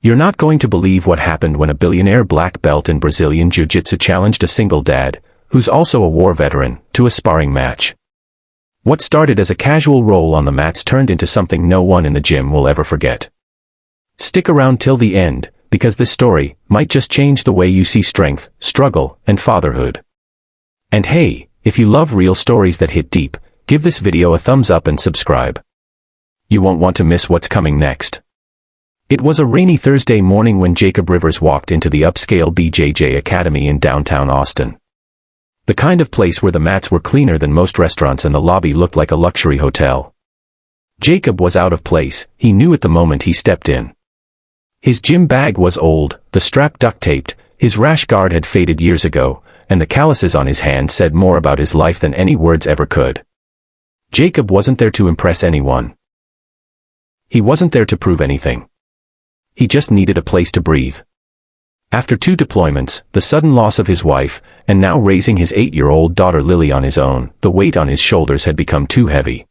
You're not going to believe what happened when a billionaire black belt in Brazilian Jiu-Jitsu challenged a single dad, who's also a war veteran, to a sparring match. What started as a casual roll on the mats turned into something no one in the gym will ever forget. Stick around till the end, because this story might just change the way you see strength, struggle, and fatherhood. And hey, if you love real stories that hit deep, give this video a thumbs up and subscribe. You won't want to miss what's coming next. It was a rainy Thursday morning when Jacob Rivers walked into the upscale BJJ Academy in downtown Austin. The kind of place where the mats were cleaner than most restaurants and the lobby looked like a luxury hotel. Jacob was out of place, he knew at the moment he stepped in. His gym bag was old, the strap duct-taped, his rash guard had faded years ago, and the calluses on his hands said more about his life than any words ever could. Jacob wasn't there to impress anyone. He wasn't there to prove anything. He just needed a place to breathe. After 2 deployments, the sudden loss of his wife, and now raising his 8-year-old daughter Lily on his own, the weight on his shoulders had become too heavy.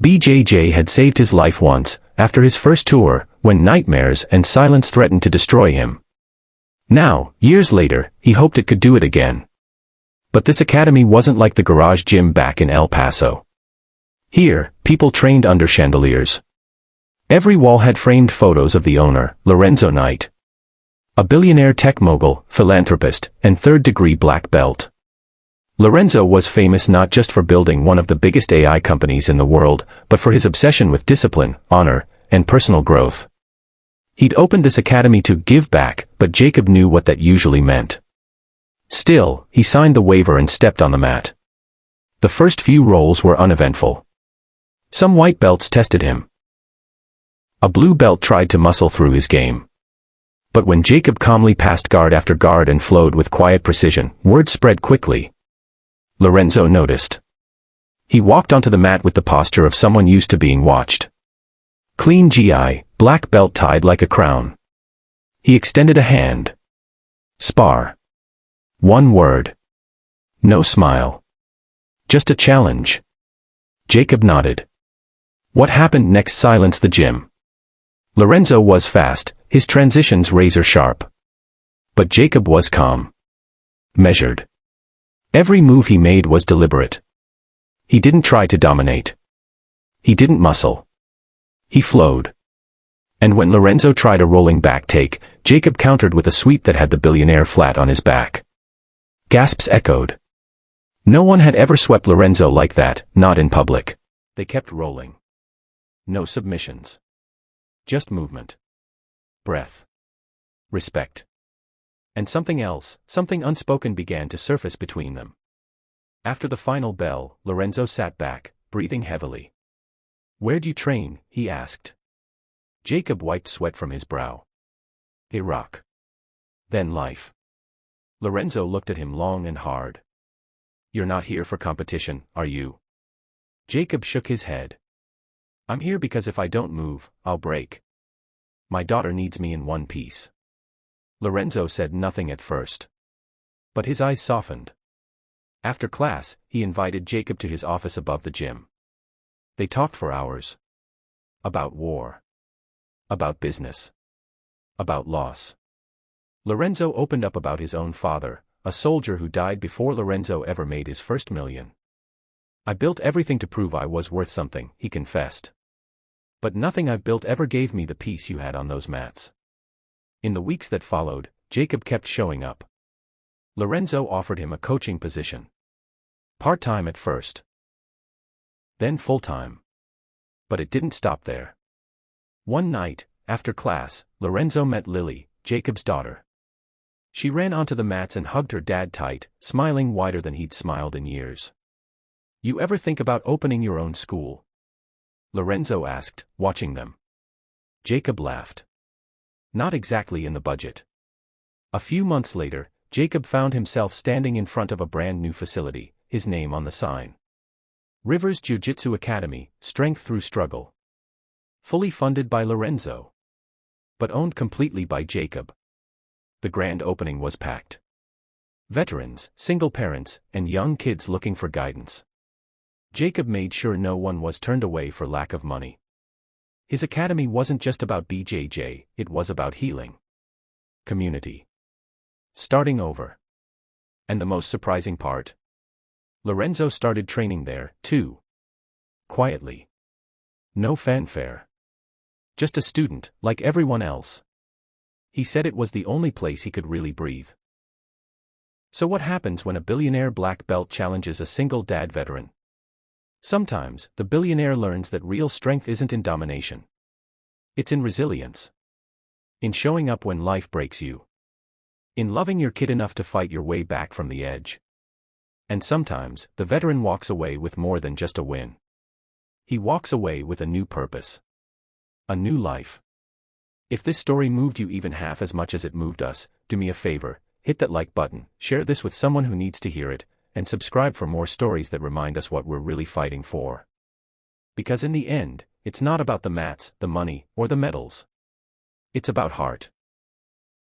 BJJ had saved his life once, after his first tour, when nightmares and silence threatened to destroy him. Now, years later, he hoped it could do it again. But this academy wasn't like the garage gym back in El Paso. Here, people trained under chandeliers. Every wall had framed photos of the owner, Lorenzo Knight. A billionaire tech mogul, philanthropist, and third-degree black belt. Lorenzo was famous not just for building one of the biggest AI companies in the world, but for his obsession with discipline, honor, and personal growth. He'd opened this academy to give back, but Jacob knew what that usually meant. Still, he signed the waiver and stepped on the mat. The first few rolls were uneventful. Some white belts tested him. A blue belt tried to muscle through his game. But when Jacob calmly passed guard after guard and flowed with quiet precision, word spread quickly. Lorenzo noticed. He walked onto the mat with the posture of someone used to being watched. Clean GI, black belt tied like a crown. He extended a hand. Spar. One word. No smile. Just a challenge. Jacob nodded. What happened next silenced the gym. Lorenzo was fast, his transitions razor-sharp. But Jacob was calm. Measured. Every move he made was deliberate. He didn't try to dominate. He didn't muscle. He flowed. And when Lorenzo tried a rolling back take, Jacob countered with a sweep that had the billionaire flat on his back. Gasps echoed. No one had ever swept Lorenzo like that, not in public. They kept rolling. No submissions. Just movement. Breath. Respect. And something else, something unspoken began to surface between them. After the final bell, Lorenzo sat back, breathing heavily. Where do you train? He asked. Jacob wiped sweat from his brow. Iraq. Then life. Lorenzo looked at him long and hard. You're not here for competition, are you? Jacob shook his head. I'm here because if I don't move, I'll break. My daughter needs me in one piece. Lorenzo said nothing at first. But his eyes softened. After class, he invited Jacob to his office above the gym. They talked for hours. About war. About business. About loss. Lorenzo opened up about his own father, a soldier who died before Lorenzo ever made his first million. I built everything to prove I was worth something, he confessed. But nothing I've built ever gave me the peace you had on those mats. In the weeks that followed, Jacob kept showing up. Lorenzo offered him a coaching position. Part-time at first. Then full-time. But it didn't stop there. One night, after class, Lorenzo met Lily, Jacob's daughter. She ran onto the mats and hugged her dad tight, smiling wider than he'd smiled in years. You ever think about opening your own school? Lorenzo asked, watching them. Jacob laughed. Not exactly in the budget. A few months later, Jacob found himself standing in front of a brand new facility, his name on the sign. Rivers Jiu-Jitsu Academy, Strength Through Struggle. Fully funded by Lorenzo. But owned completely by Jacob. The grand opening was packed. Veterans, single parents, and young kids looking for guidance. Jacob made sure no one was turned away for lack of money. His academy wasn't just about BJJ, it was about healing. Community. Starting over. And the most surprising part? Lorenzo started training there, too. Quietly. No fanfare. Just a student, like everyone else. He said it was the only place he could really breathe. So what happens when a billionaire black belt challenges a single dad veteran? Sometimes, the billionaire learns that real strength isn't in domination. It's in resilience. In showing up when life breaks you. In loving your kid enough to fight your way back from the edge. And sometimes, the veteran walks away with more than just a win. He walks away with a new purpose. A new life. If this story moved you even half as much as it moved us, do me a favor, hit that like button, share this with someone who needs to hear it, and subscribe for more stories that remind us what we're really fighting for. Because in the end, it's not about the mats, the money, or the medals. It's about heart.